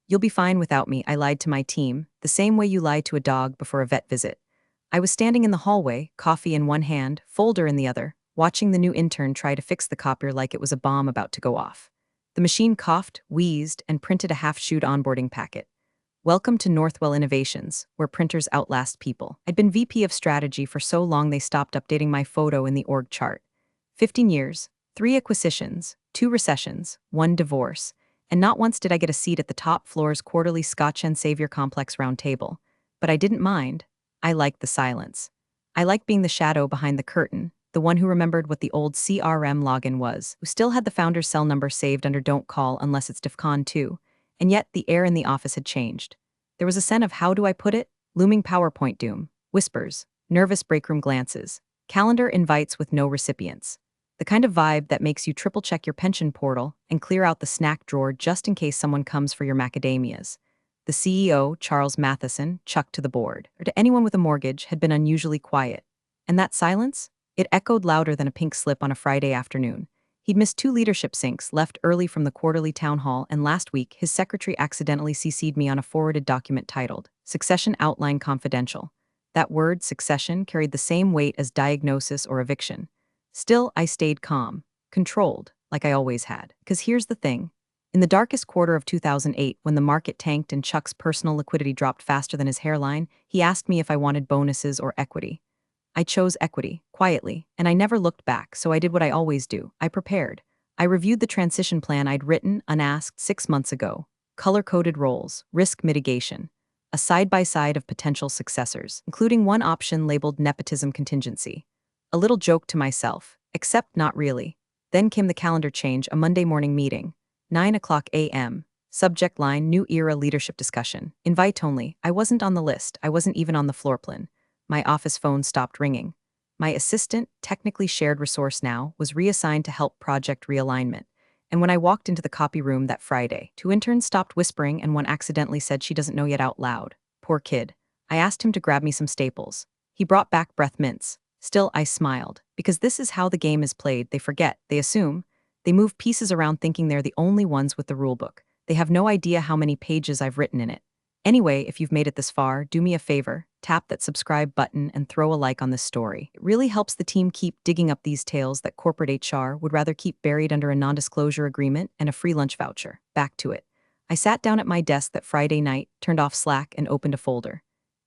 You'll be fine without me, I lied to my team, the same way you lie to a dog before a vet visit. I was standing in the hallway, coffee in one hand, folder in the other, watching the new intern try to fix the copier like it was a bomb about to go off. The machine coughed, wheezed, and printed a half-chewed onboarding packet. Welcome to Northwell Innovations, where printers outlast people. I'd been VP of strategy for so long they stopped updating my photo in the org chart. 15 years, 3 acquisitions, 2 recessions, 1 divorce, and not once did I get a seat at the top floor's quarterly Scotch and Savior Complex round table. But I didn't mind. I liked the silence. I liked being the shadow behind the curtain, the one who remembered what the old CRM login was, who still had the founder's cell number saved under Don't Call unless it's DEFCON 2. And yet, the air in the office had changed. There was a sense of, how do I put it? Looming PowerPoint doom, whispers, nervous breakroom glances, calendar invites with no recipients. The kind of vibe that makes you triple-check your pension portal and clear out the snack drawer just in case someone comes for your macadamias. The CEO, Charles Matheson, chucked to the board, or to anyone with a mortgage, had been unusually quiet. And that silence? It echoed louder than a pink slip on a Friday afternoon. He'd missed 2 leadership syncs, left early from the quarterly town hall, and last week, his secretary accidentally CC'd me on a forwarded document titled, Succession Outline Confidential. That word, succession, carried the same weight as diagnosis or eviction. Still, I stayed calm, controlled, like I always had. Because here's the thing. In the darkest quarter of 2008, when the market tanked and Chuck's personal liquidity dropped faster than his hairline, he asked me if I wanted bonuses or equity. I chose equity, quietly, and I never looked back, so I did what I always do. I prepared. I reviewed the transition plan I'd written, unasked, 6 months ago. Color-coded roles, risk mitigation, a side-by-side of potential successors, including one option labeled nepotism contingency. A little joke to myself, except not really. Then came the calendar change, a Monday morning meeting. 9:00 a.m. Subject line, New Era Leadership Discussion. Invite only. I wasn't on the list. I wasn't even on the floor plan. My office phone stopped ringing. My assistant, technically shared resource now, was reassigned to help project realignment. And when I walked into the copy room that Friday, 2 interns stopped whispering and one accidentally said she doesn't know yet out loud. Poor kid. I asked him to grab me some staples. He brought back breath mints. Still, I smiled. Because this is how the game is played. They forget. They assume. They move pieces around thinking they're the only ones with the rulebook. They have no idea how many pages I've written in it. Anyway, if you've made it this far, do me a favor, tap that subscribe button and throw a like on this story. It really helps the team keep digging up these tales that corporate HR would rather keep buried under a non-disclosure agreement and a free lunch voucher. Back to it. I sat down at my desk that Friday night, turned off Slack, and opened a folder.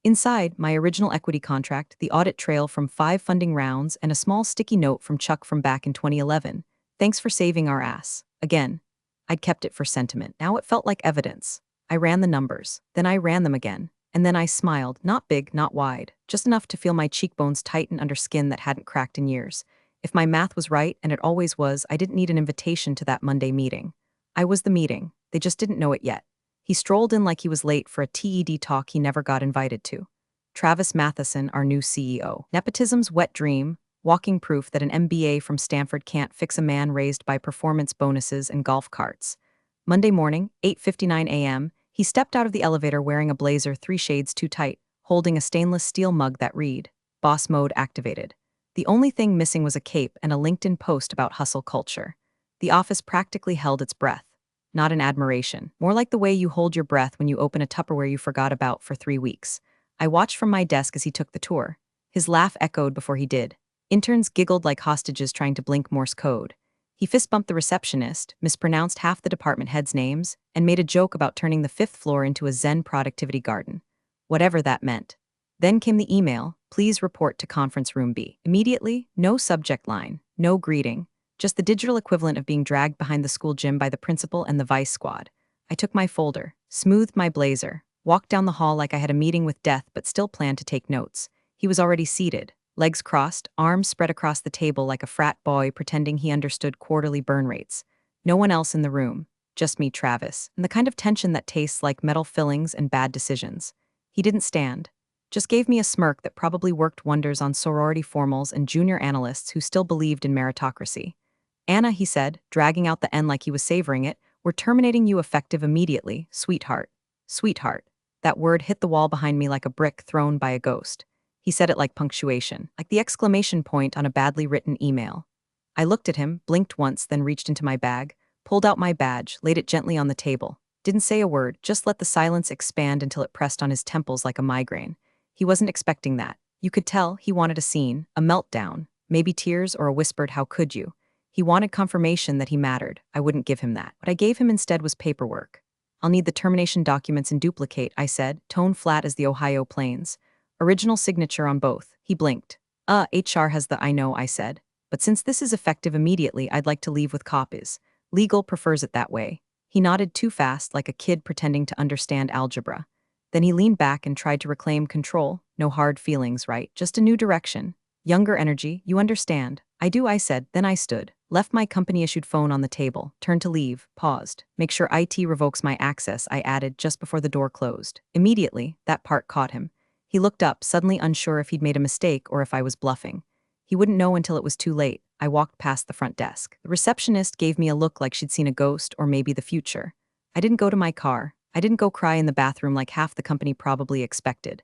Inside, my original equity contract, the audit trail from 5 funding rounds, and a small sticky note from Chuck from back in 2011. Thanks for saving our ass. Again. I'd kept it for sentiment. Now it felt like evidence. I ran the numbers, then I ran them again, and then I smiled, not big, not wide, just enough to feel my cheekbones tighten under skin that hadn't cracked in years. If my math was right, and it always was, I didn't need an invitation to that Monday meeting. I was the meeting. They just didn't know it yet. He strolled in like he was late for a TED talk he never got invited to. Travis Matheson, our new CEO. Nepotism's wet dream, walking proof that an MBA from Stanford can't fix a man raised by performance bonuses and golf carts. Monday morning, 8:59 a.m., he stepped out of the elevator wearing a blazer 3 shades too tight, holding a stainless steel mug that read, Boss Mode activated. The only thing missing was a cape and a LinkedIn post about hustle culture. The office practically held its breath. Not in admiration, more like the way you hold your breath when you open a Tupperware you forgot about for 3 weeks. I watched from my desk as he took the tour. His laugh echoed before he did. Interns giggled like hostages trying to blink Morse code. He fist-bumped the receptionist, mispronounced half the department heads' names, and made a joke about turning the 5th floor into a Zen productivity garden. Whatever that meant. Then came the email, please report to conference room B. Immediately, no subject line, no greeting, just the digital equivalent of being dragged behind the school gym by the principal and the vice squad. I took my folder, smoothed my blazer, walked down the hall like I had a meeting with death but still planned to take notes. He was already seated. Legs crossed, arms spread across the table like a frat boy pretending he understood quarterly burn rates. No one else in the room, just me, Travis, and the kind of tension that tastes like metal fillings and bad decisions. He didn't stand, just gave me a smirk that probably worked wonders on sorority formals and junior analysts who still believed in meritocracy. Anna, he said, dragging out the N like he was savoring it, we're terminating you effective immediately, sweetheart. Sweetheart. That word hit the wall behind me like a brick thrown by a ghost. He said it like punctuation, like the exclamation point on a badly written email. I looked at him, blinked once, then reached into my bag, pulled out my badge, laid it gently on the table. Didn't say a word, just let the silence expand until it pressed on his temples like a migraine. He wasn't expecting that. You could tell he wanted a scene, a meltdown, maybe tears or a whispered "how could you?" He wanted confirmation that he mattered. I wouldn't give him that. What I gave him instead was paperwork. "I'll need the termination documents in duplicate," I said, tone flat as the Ohio plains. "Original signature on both." He blinked. HR has the I know," I said. "But since this is effective immediately, I'd like to leave with copies. Legal prefers it that way." He nodded too fast, like a kid pretending to understand algebra. Then he leaned back and tried to reclaim control. "No hard feelings, right? Just a new direction. Younger energy, you understand." "I do," I said. Then I stood, left my company-issued phone on the table, turned to leave, paused. "Make sure IT revokes my access," I added just before the door closed. Immediately, that part caught him. He looked up, suddenly unsure if he'd made a mistake or if I was bluffing. He wouldn't know until it was too late. I walked past the front desk. The receptionist gave me a look like she'd seen a ghost or maybe the future. I didn't go to my car. I didn't go cry in the bathroom like half the company probably expected.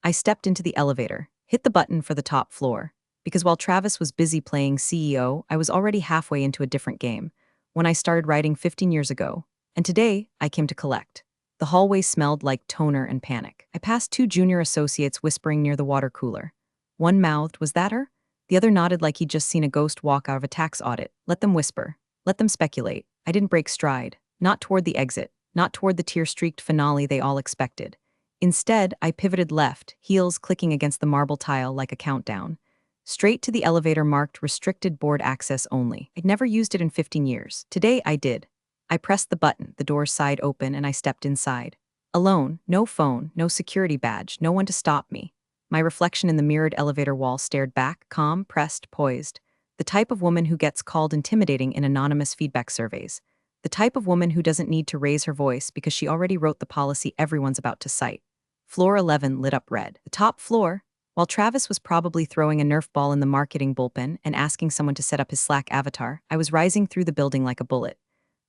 I stepped into the elevator, hit the button for the top floor. Because while Travis was busy playing CEO, I was already halfway into a different game. When I started writing 15 years ago. And today, I came to collect. The hallway smelled like toner and panic. I passed two junior associates whispering near the water cooler. One mouthed, "Was that her?" The other nodded like he'd just seen a ghost walk out of a tax audit. Let them whisper. Let them speculate. I didn't break stride. Not toward the exit. Not toward the tear-streaked finale they all expected. Instead, I pivoted left, heels clicking against the marble tile like a countdown. Straight to the elevator marked restricted board access only. I'd never used it in 15 years. Today, I did. I pressed the button, the doors sighed open, and I stepped inside. Alone, no phone, no security badge, no one to stop me. My reflection in the mirrored elevator wall stared back, calm, pressed, poised. The type of woman who gets called intimidating in anonymous feedback surveys. The type of woman who doesn't need to raise her voice because she already wrote the policy everyone's about to cite. Floor 11 lit up red. The top floor, while Travis was probably throwing a Nerf ball in the marketing bullpen and asking someone to set up his Slack avatar, I was rising through the building like a bullet.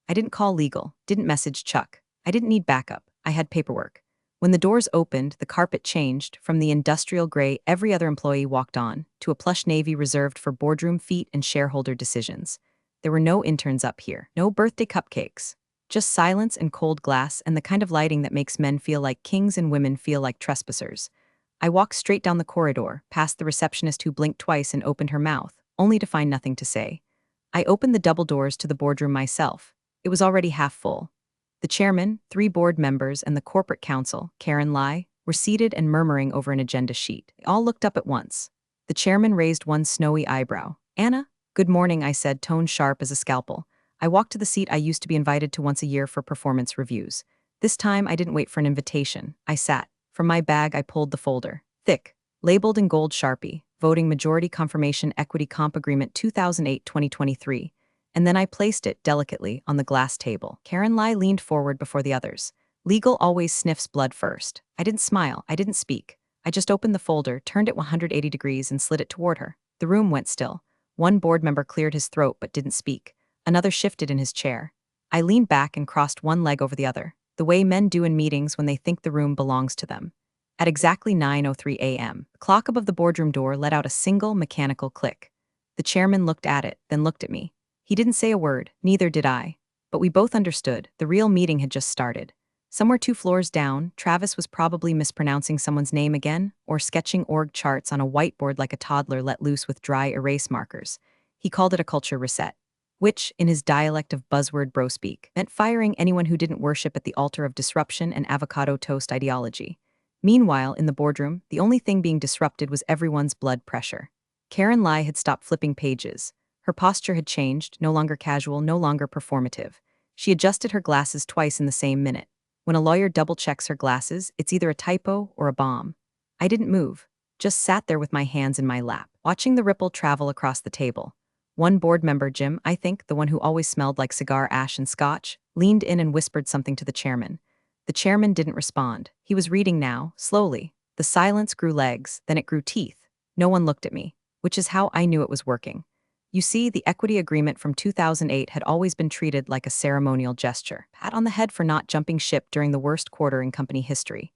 I didn't call legal, didn't message Chuck. I didn't need backup. I had paperwork. When the doors opened, the carpet changed from the industrial gray every other employee walked on to a plush navy reserved for boardroom feet and shareholder decisions. There were no interns up here, no birthday cupcakes. Just silence and cold glass and the kind of lighting that makes men feel like kings and women feel like trespassers. I walked straight down the corridor, past the receptionist who blinked twice and opened her mouth, only to find nothing to say. I opened the double doors to the boardroom myself. It was already half full. The chairman, 3 board members, and the corporate counsel, Karen Lai, were seated and murmuring over an agenda sheet. They all looked up at once. The chairman raised one snowy eyebrow. "Anna?" "Good morning," I said, tone sharp as a scalpel. I walked to the seat I used to be invited to once a year for performance reviews. This time, I didn't wait for an invitation. I sat. From my bag, I pulled the folder. Thick, labeled in gold Sharpie, Voting Majority Confirmation Equity Comp Agreement 2008-2023. And then I placed it, delicately, on the glass table. Karen Lai leaned forward before the others. Legal always sniffs blood first. I didn't smile, I didn't speak. I just opened the folder, turned it 180 degrees, and slid it toward her. The room went still. One board member cleared his throat but didn't speak. Another shifted in his chair. I leaned back and crossed one leg over the other, the way men do in meetings when they think the room belongs to them. At exactly 9:03 a.m., the clock above the boardroom door let out a single mechanical click. The chairman looked at it, then looked at me. He didn't say a word, neither did I. But we both understood, the real meeting had just started. Somewhere 2 floors down, Travis was probably mispronouncing someone's name again, or sketching org charts on a whiteboard like a toddler let loose with dry erase markers. He called it a culture reset, which, in his dialect of buzzword bro-speak, meant firing anyone who didn't worship at the altar of disruption and avocado toast ideology. Meanwhile, in the boardroom, the only thing being disrupted was everyone's blood pressure. Karen Lai had stopped flipping pages. Her posture had changed, no longer casual, no longer performative. She adjusted her glasses twice in the same minute. When a lawyer double-checks her glasses, it's either a typo or a bomb. I didn't move, just sat there with my hands in my lap, watching the ripple travel across the table. One board member, Jim, I think, the one who always smelled like cigar ash and scotch, leaned in and whispered something to the chairman. The chairman didn't respond. He was reading now, slowly. The silence grew legs, then it grew teeth. No one looked at me, which is how I knew it was working. You see, the equity agreement from 2008 had always been treated like a ceremonial gesture. Pat on the head for not jumping ship during the worst quarter in company history.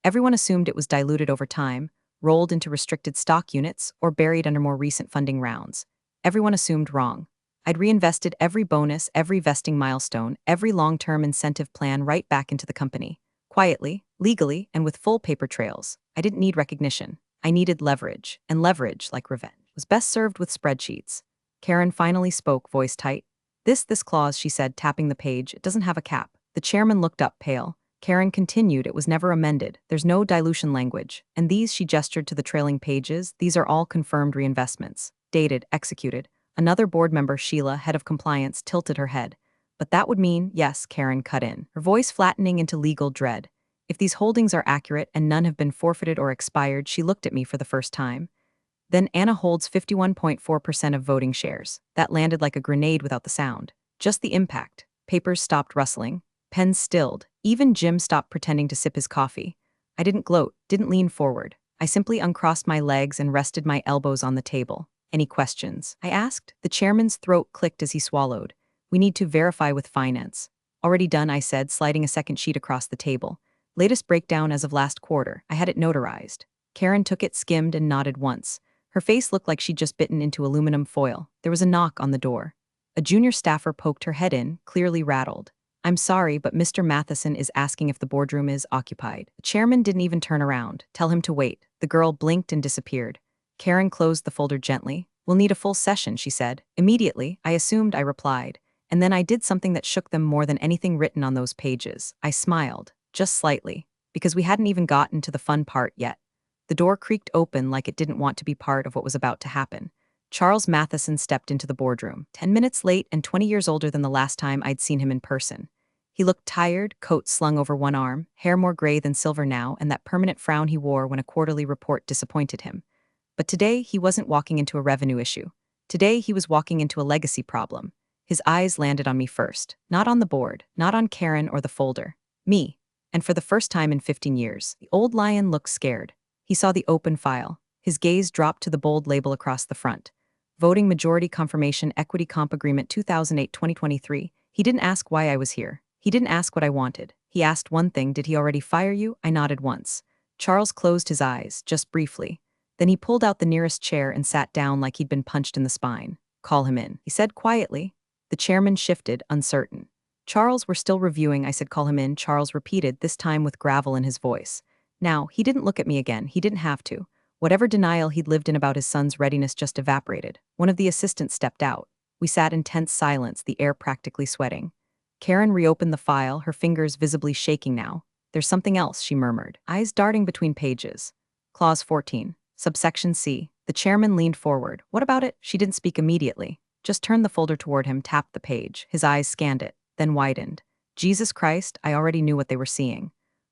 Everyone assumed it was diluted over time, rolled into restricted stock units, or buried under more recent funding rounds. Everyone assumed wrong. I'd reinvested every bonus, every vesting milestone, every long-term incentive plan right back into the company. Quietly, legally, and with full paper trails. I didn't need recognition. I needed leverage, and leverage, like revenge, was best served with spreadsheets. Karen finally spoke, voice tight. This clause, she said, tapping the page, it doesn't have a cap. The chairman looked up, pale. Karen continued, it was never amended. There's no dilution language. And these, she gestured to the trailing pages, these are all confirmed reinvestments. Dated, executed. Another board member, Sheila, head of compliance, tilted her head. But that would mean, yes, Karen cut in, her voice flattening into legal dread. If these holdings are accurate and none have been forfeited or expired, she looked at me for the first time. Then Anna holds 51.4% of voting shares. That landed like a grenade without the sound. Just the impact. Papers stopped rustling. Pens stilled. Even Jim stopped pretending to sip his coffee. I didn't gloat, didn't lean forward. I simply uncrossed my legs and rested my elbows on the table. Any questions? I asked. The chairman's throat clicked as he swallowed. We need to verify with finance. Already done, I said, sliding a second sheet across the table. Latest breakdown as of last quarter. I had it notarized. Karen took it, skimmed, and nodded once. Her face looked like she'd just bitten into aluminum foil. There was a knock on the door. A junior staffer poked her head in, clearly rattled. I'm sorry, but Mr. Matheson is asking if the boardroom is occupied. The chairman didn't even turn around. Tell him to wait. The girl blinked and disappeared. Karen closed the folder gently. We'll need a full session, she said. Immediately, I assumed, I replied. And then I did something that shook them more than anything written on those pages. I smiled, just slightly, because we hadn't even gotten to the fun part yet. The door creaked open like it didn't want to be part of what was about to happen. Charles Matheson stepped into the boardroom, 10 minutes late and 20 years older than the last time I'd seen him in person. He looked tired, coat slung over one arm, hair more gray than silver now, and that permanent frown he wore when a quarterly report disappointed him. But today, he wasn't walking into a revenue issue. Today, he was walking into a legacy problem. His eyes landed on me first, not on the board, not on Karen or the folder. Me. And for the first time in 15 years, the old lion looked scared. He saw the open file. His gaze dropped to the bold label across the front. Voting Majority Confirmation Equity Comp Agreement 2008-2023. He didn't ask why I was here. He didn't ask what I wanted. He asked one thing, did he already fire you? I nodded once. Charles closed his eyes, just briefly. Then he pulled out the nearest chair and sat down like he'd been punched in the spine. Call him in, he said quietly. The chairman shifted, uncertain. Charles, we're still reviewing, I said call him in. Charles repeated, this time with gravel in his voice. Now, he didn't look at me again, he didn't have to. Whatever denial he'd lived in about his son's readiness just evaporated. One of the assistants stepped out. We sat in tense silence, the air practically sweating. Karen reopened the file, her fingers visibly shaking now. There's something else, she murmured, eyes darting between pages. Clause 14, subsection C. The chairman leaned forward. What about it? She didn't speak immediately. Just turned the folder toward him, tapped the page. His eyes scanned it, then widened. Jesus Christ, I already knew what they were seeing.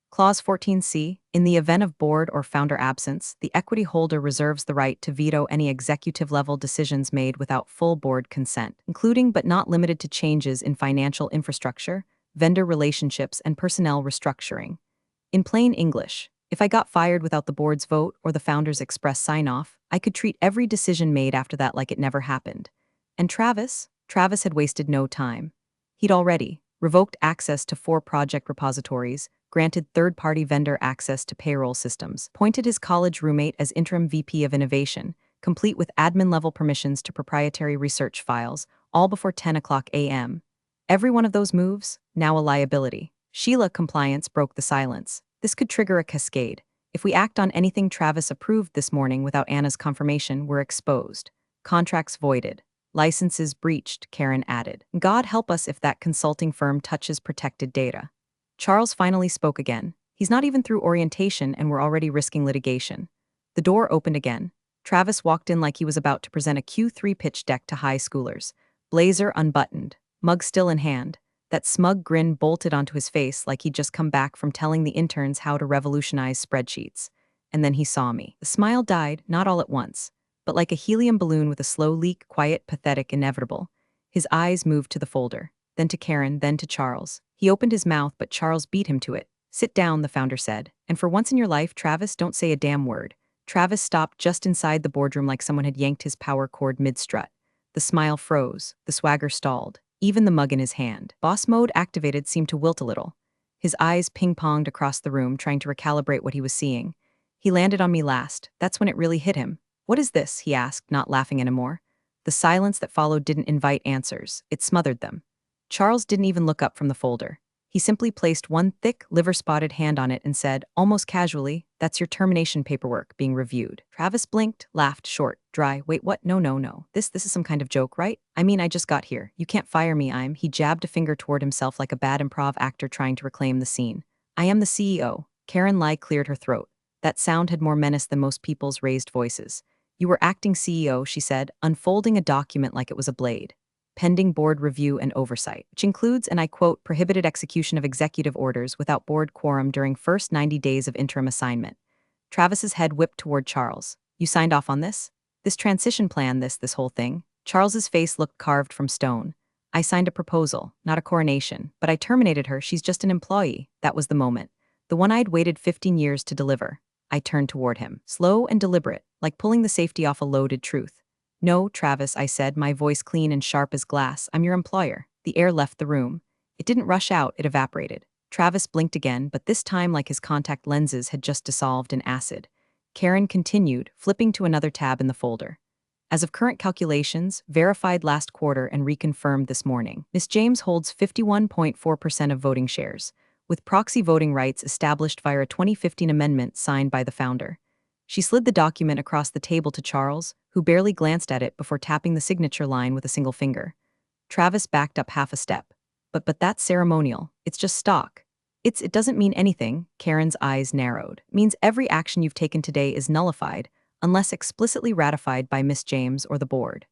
Clause 14C, in the event of board or founder absence, the equity holder reserves the right to veto any executive-level decisions made without full board consent, including but not limited to changes in financial infrastructure, vendor relationships, and personnel restructuring. In plain English, if I got fired without the board's vote or the founder's express sign-off, I could treat every decision made after that like it never happened. And Travis had wasted no time. He'd already revoked access to 4 project repositories, granted third-party vendor access to payroll systems, appointed his college roommate as interim VP of Innovation, complete with admin-level permissions to proprietary research files, all before 10 o'clock a.m. Every one of those moves, now a liability. Sheila compliance broke the silence. This could trigger a cascade. If we act on anything Travis approved this morning without Anna's confirmation, we're exposed. Contracts voided. Licenses breached, Karen added. God help us if that consulting firm touches protected data. Charles finally spoke again. He's not even through orientation and we're already risking litigation. The door opened again. Travis walked in like he was about to present a Q3 pitch deck to high schoolers. Blazer unbuttoned, mug still in hand. That smug grin bolted onto his face like he'd just come back from telling the interns how to revolutionize spreadsheets. And then he saw me. The smile died, not all at once, but like a helium balloon with a slow leak, quiet, pathetic, inevitable. His eyes moved to the folder, then to Karen, then to Charles. He opened his mouth, but Charles beat him to it. Sit down, the founder said. And for once in your life, Travis, don't say a damn word. Travis stopped just inside the boardroom like someone had yanked his power cord mid-strut. The smile froze, the swagger stalled, even the mug in his hand. Boss mode activated seemed to wilt a little. His eyes ping-ponged across the room, trying to recalibrate what he was seeing. He landed on me last. That's when it really hit him. What is this? He asked, not laughing anymore. The silence that followed didn't invite answers, it smothered them. Charles didn't even look up from the folder. He simply placed one thick, liver-spotted hand on it and said, almost casually, "That's your termination paperwork being reviewed." Travis blinked, laughed short, dry. "Wait, what? No, no, no. This is some kind of joke, right? I mean, I just got here. You can't fire me. He jabbed a finger toward himself like a bad improv actor trying to reclaim the scene. "I am the CEO." Karen Lai cleared her throat. That sound had more menace than most people's raised voices. "You were acting CEO," she said, unfolding a document like it was a blade. "Pending board review and oversight, which includes, and I quote, prohibited execution of executive orders without board quorum during first 90 days of interim assignment." Travis's head whipped toward Charles. "You signed off on this? This transition plan, this whole thing?" Charles's face looked carved from stone. "I signed a proposal, not a coronation, but I terminated her. She's just an employee." That was the moment. The one I'd waited 15 years to deliver. I turned toward him, slow and deliberate, like pulling the safety off a loaded truth. "No, Travis," I said, my voice clean and sharp as glass. "I'm your employer." The air left the room. It didn't rush out, it evaporated. Travis blinked again, but this time like his contact lenses had just dissolved in acid. Karen continued, flipping to another tab in the folder. "As of current calculations, verified last quarter and reconfirmed this morning, Miss James holds 51.4% of voting shares, with proxy voting rights established via a 2015 amendment signed by the founder." She slid the document across the table to Charles, who barely glanced at it before tapping the signature line with a single finger. Travis backed up half a step. But that's ceremonial. It's just stock." It doesn't mean anything." Karen's eyes narrowed. "It means every action you've taken today is nullified, unless explicitly ratified by Miss James or the board.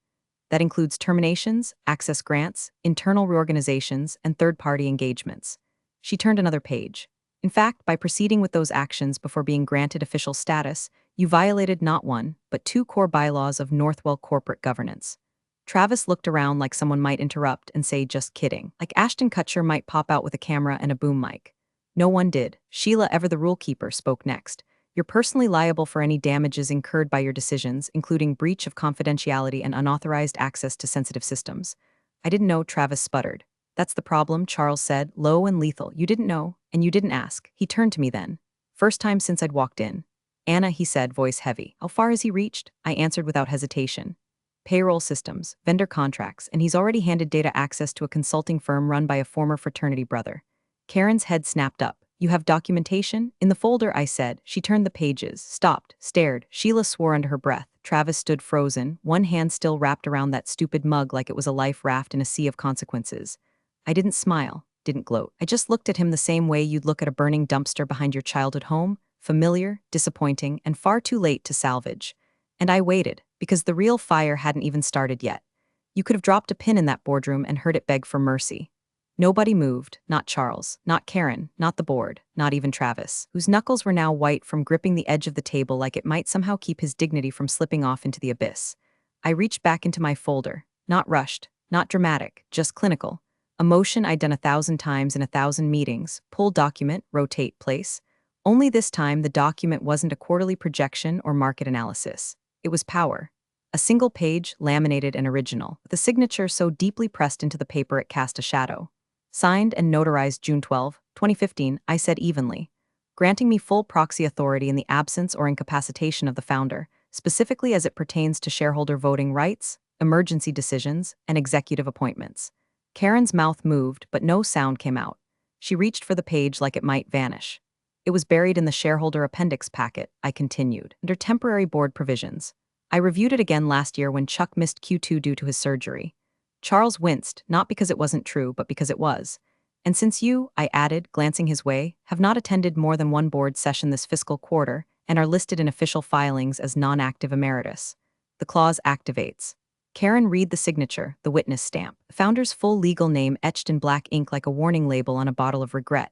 That includes terminations, access grants, internal reorganizations, and third-party engagements." She turned another page. "In fact, by proceeding with those actions before being granted official status, you violated not one, but two core bylaws of Northwell corporate governance." Travis looked around like someone might interrupt and say, "Just kidding." Like Ashton Kutcher might pop out with a camera and a boom mic. No one did. Sheila, ever the rule keeper, spoke next. "You're personally liable for any damages incurred by your decisions, including breach of confidentiality and unauthorized access to sensitive systems." "I didn't know," Travis sputtered. "That's the problem," Charles said, low and lethal. "You didn't know, and you didn't ask." He turned to me then. First time since I'd walked in. "Anna," he said, voice heavy. "How far has he reached?" I answered without hesitation. "Payroll systems, vendor contracts, and he's already handed data access to a consulting firm run by a former fraternity brother." Karen's head snapped up. "You have documentation?" "In the folder," I said. She turned the pages, stopped, stared. Sheila swore under her breath. Travis stood frozen, one hand still wrapped around that stupid mug like it was a life raft in a sea of consequences. I didn't smile, didn't gloat. I just looked at him the same way you'd look at a burning dumpster behind your childhood home, familiar, disappointing, and far too late to salvage. And I waited, because the real fire hadn't even started yet. You could have dropped a pin in that boardroom and heard it beg for mercy. Nobody moved, not Charles, not Karen, not the board, not even Travis, whose knuckles were now white from gripping the edge of the table like it might somehow keep his dignity from slipping off into the abyss. I reached back into my folder, not rushed, not dramatic, just clinical. A motion I'd done 1,000 times in 1,000 meetings, pull document, rotate, place. Only this time the document wasn't a quarterly projection or market analysis. It was power. A single page, laminated and original, with a signature so deeply pressed into the paper it cast a shadow. "Signed and notarized June 12, 2015, I said evenly, granting me full proxy authority in the absence or incapacitation of the founder, specifically as it pertains to shareholder voting rights, emergency decisions, and executive appointments." Karen's mouth moved, but no sound came out. She reached for the page like it might vanish. "It was buried in the shareholder appendix packet," I continued, "under temporary board provisions. I reviewed it again last year when Chuck missed Q2 due to his surgery." Charles winced, not because it wasn't true, but because it was. "And since you," I added, glancing his way, "have not attended more than one board session this fiscal quarter and are listed in official filings as non-active emeritus." The clause activates. Karen read the signature, the witness stamp, the founder's full legal name etched in black ink like a warning label on a bottle of regret.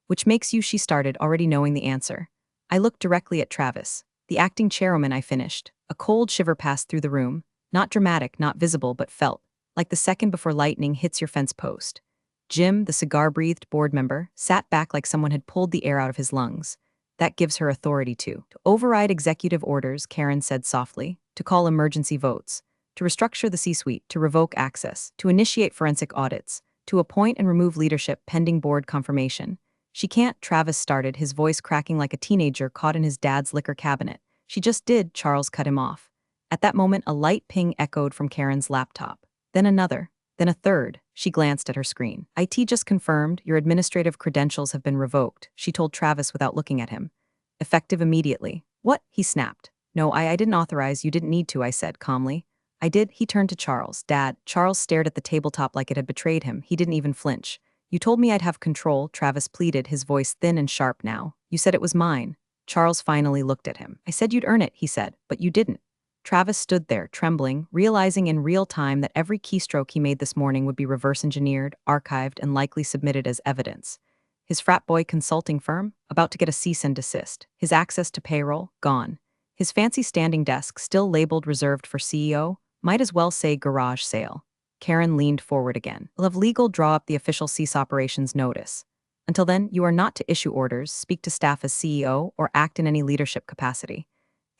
"Which makes you," she started, already knowing the answer. I looked directly at Travis. "The acting chairwoman," I finished. A cold shiver passed through the room. Not dramatic, not visible, but felt. Like the second before lightning hits your fence post. Jim, the cigar-breathed board member, sat back like someone had pulled the air out of his lungs. "That gives her authority to override executive orders," Karen said softly, "to call emergency votes, to restructure the C-suite, to revoke access, to initiate forensic audits, to appoint and remove leadership pending board confirmation. She can't," Travis started, his voice cracking like a teenager caught in his dad's liquor cabinet. "She just did," Charles cut him off. At that moment, a light ping echoed from Karen's laptop. Then another. Then a third. She glanced at her screen. IT just confirmed your administrative credentials have been revoked, she told Travis without looking at him. Effective immediately. What? He snapped. No, I didn't authorize, you didn't need to, I said calmly. I did, he turned to Charles. Dad. Charles stared at the tabletop like it had betrayed him. He didn't even flinch. You told me I'd have control, Travis pleaded, his voice thin and sharp now. You said it was mine. Charles finally looked at him. I said you'd earn it, he said, but you didn't. Travis stood there, trembling, realizing in real time that every keystroke he made this morning would be reverse-engineered, archived, and likely submitted as evidence. His frat boy consulting firm, about to get a cease and desist. His access to payroll, gone. His fancy standing desk, still labeled reserved for CEO, might as well say garage sale. Karen leaned forward again. We'll have legal draw up the official cease operations notice. Until then, you are not to issue orders, speak to staff as CEO, or act in any leadership capacity.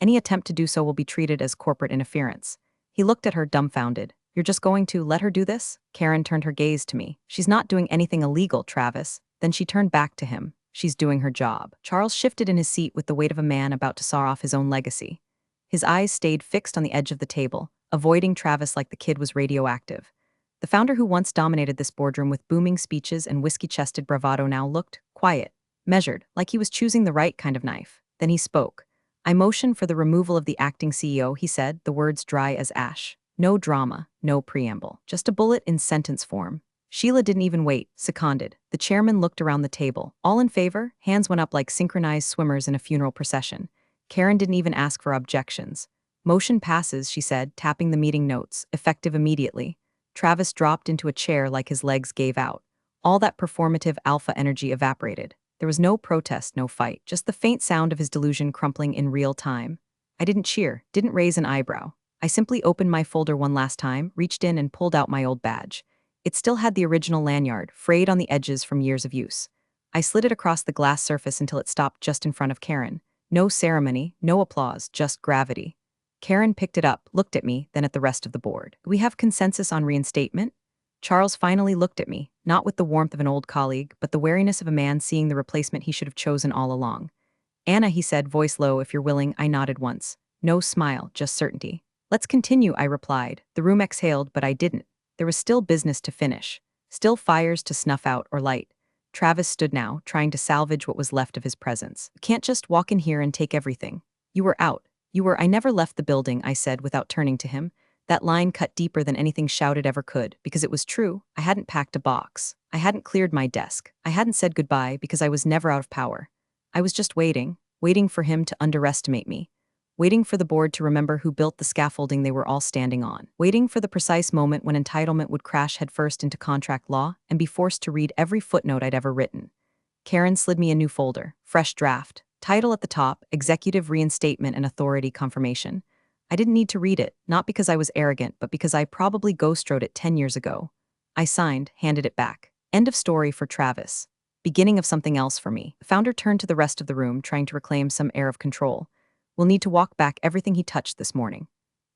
Any attempt to do so will be treated as corporate interference. He looked at her dumbfounded. You're just going to let her do this? Karen turned her gaze to me. She's not doing anything illegal, Travis. Then she turned back to him. She's doing her job. Charles shifted in his seat with the weight of a man about to saw off his own legacy. His eyes stayed fixed on the edge of the table, avoiding Travis like the kid was radioactive. The founder who once dominated this boardroom with booming speeches and whiskey-chested bravado now looked quiet, measured, like he was choosing the right kind of knife. Then he spoke. I motion for the removal of the acting CEO, he said, the words dry as ash. No drama, no preamble. Just a bullet in sentence form. Sheila didn't even wait, seconded. The chairman looked around the table. All in favor? Hands went up like synchronized swimmers in a funeral procession. Karen didn't even ask for objections. Motion passes, she said, tapping the meeting notes, effective immediately. Travis dropped into a chair like his legs gave out. All that performative alpha energy evaporated. There was no protest, no fight, just the faint sound of his delusion crumpling in real time. I didn't cheer, didn't raise an eyebrow. I simply opened my folder one last time, reached in and pulled out my old badge. It still had the original lanyard, frayed on the edges from years of use. I slid it across the glass surface until it stopped just in front of Karen. No ceremony, no applause, just gravity. Karen picked it up, looked at me, then at the rest of the board. We have consensus on reinstatement? Charles finally looked at me, not with the warmth of an old colleague, but the wariness of a man seeing the replacement he should have chosen all along. Anna, he said, voice low, if you're willing. I nodded once. No smile, just certainty. Let's continue, I replied. The room exhaled, but I didn't. There was still business to finish. Still fires to snuff out or light. Travis stood now, trying to salvage what was left of his presence. You can't just walk in here and take everything. You were out. I never left the building, I said without turning to him. That line cut deeper than anything shouted ever could, because it was true. I hadn't packed a box. I hadn't cleared my desk. I hadn't said goodbye because I was never out of power. I was just waiting for him to underestimate me. Waiting for the board to remember who built the scaffolding they were all standing on. Waiting for the precise moment when entitlement would crash headfirst into contract law and be forced to read every footnote I'd ever written. Karen slid me a new folder, fresh draft. Title at the top, Executive Reinstatement and Authority Confirmation. I didn't need to read it, not because I was arrogant, but because I probably ghost-wrote it 10 years ago. I signed, handed it back. End of story for Travis. Beginning of something else for me. The founder turned to the rest of the room, trying to reclaim some air of control. We'll need to walk back everything he touched this morning.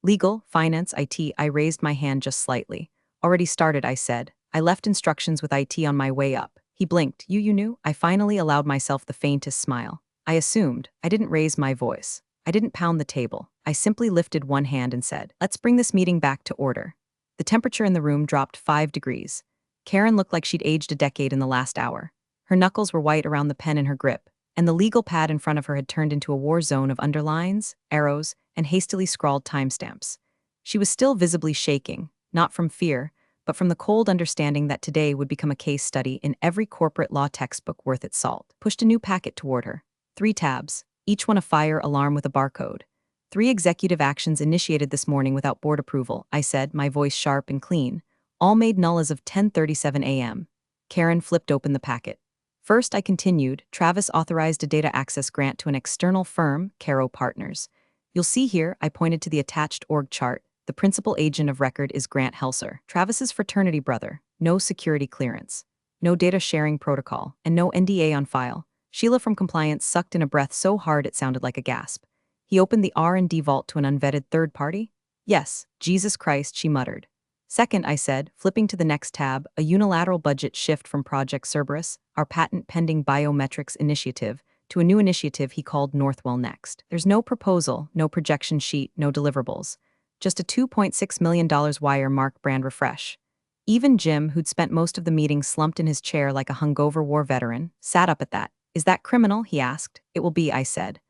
Legal, finance, IT, I raised my hand just slightly. Already started, I said. I left instructions with IT on my way up. He blinked. You knew? I finally allowed myself the faintest smile. I assumed. I didn't raise my voice. I didn't pound the table. I simply lifted one hand and said, let's bring this meeting back to order. The temperature in the room dropped 5 degrees. Karen looked like she'd aged a decade in the last hour. Her knuckles were white around the pen in her grip, and the legal pad in front of her had turned into a war zone of underlines, arrows, and hastily scrawled timestamps. She was still visibly shaking, not from fear, but from the cold understanding that today would become a case study in every corporate law textbook worth its salt. Pushed a new packet toward her. 3 tabs, each one a fire alarm with a barcode. 3 executive actions initiated this morning without board approval, I said, my voice sharp and clean. All made null as of 10:37 a.m. Karen flipped open the packet. First, I continued, Travis authorized a data access grant to an external firm, Caro Partners. You'll see here, I pointed to the attached org chart, the principal agent of record is Grant Helser, Travis's fraternity brother, no security clearance, no data sharing protocol, and no NDA on file. Sheila from compliance sucked in a breath so hard it sounded like a gasp. He opened the R&D vault to an unvetted third party? Yes, Jesus Christ, she muttered. Second, I said, flipping to the next tab, a unilateral budget shift from Project Cerberus, our patent-pending biometrics initiative, to a new initiative he called Northwell Next. There's no proposal, no projection sheet, no deliverables. Just a $2.6 million wire mark brand refresh. Even Jim, who'd spent most of the meeting slumped in his chair like a hungover war veteran, sat up at that. Is that criminal? He asked. It will be, I said.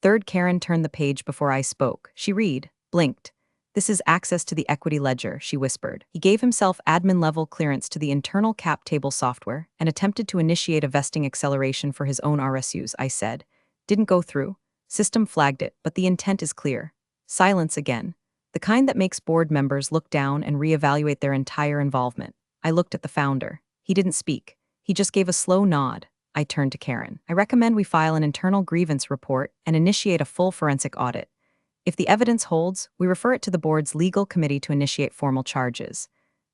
Third Karen turned the page before I spoke. She read, blinked. This is access to the equity ledger, she whispered. He gave himself admin-level clearance to the internal cap table software and attempted to initiate a vesting acceleration for his own RSUs, I said. Didn't go through. System flagged it, but the intent is clear. Silence again. The kind that makes board members look down and reevaluate their entire involvement. I looked at the founder. He didn't speak. He just gave a slow nod. I turned to Karen. I recommend we file an internal grievance report and initiate a full forensic audit. If the evidence holds, we refer it to the board's legal committee to initiate formal charges.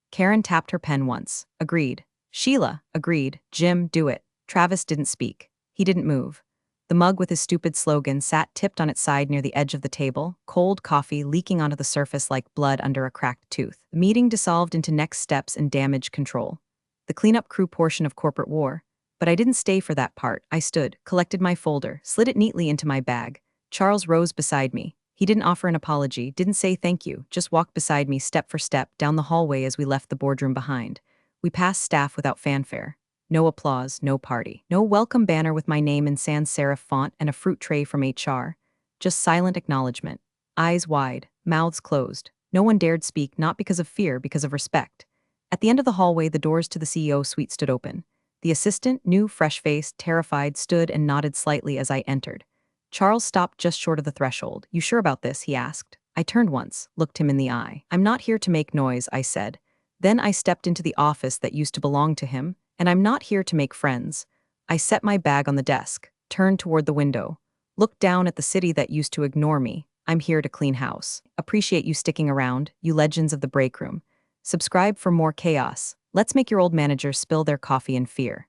Karen tapped her pen once. Agreed. Sheila, agreed. Jim, do it. Travis didn't speak. He didn't move. The mug with his stupid slogan sat tipped on its side near the edge of the table, cold coffee leaking onto the surface like blood under a cracked tooth. The meeting dissolved into next steps and damage control. The cleanup crew portion of corporate war. But I didn't stay for that part. I stood, collected my folder, slid it neatly into my bag. Charles rose beside me. He didn't offer an apology, didn't say thank you, just walked beside me step for step down the hallway as we left the boardroom behind. We passed staff without fanfare. No applause, no party. No welcome banner with my name in sans serif font and a fruit tray from HR. Just silent acknowledgement. Eyes wide, mouths closed. No one dared speak, not because of fear, because of respect. At the end of the hallway, the doors to the CEO suite stood open. The assistant, new, fresh-faced, terrified, stood and nodded slightly as I entered. Charles stopped just short of the threshold. You sure about this? He asked. I turned once, looked him in the eye. I'm not here to make noise, I said. Then I stepped into the office that used to belong to him, and I'm not here to make friends. I set my bag on the desk, turned toward the window, looked down at the city that used to ignore me. I'm here to clean house. Appreciate you sticking around, you legends of the break room. Subscribe for more chaos. Let's make your old managers spill their coffee in fear.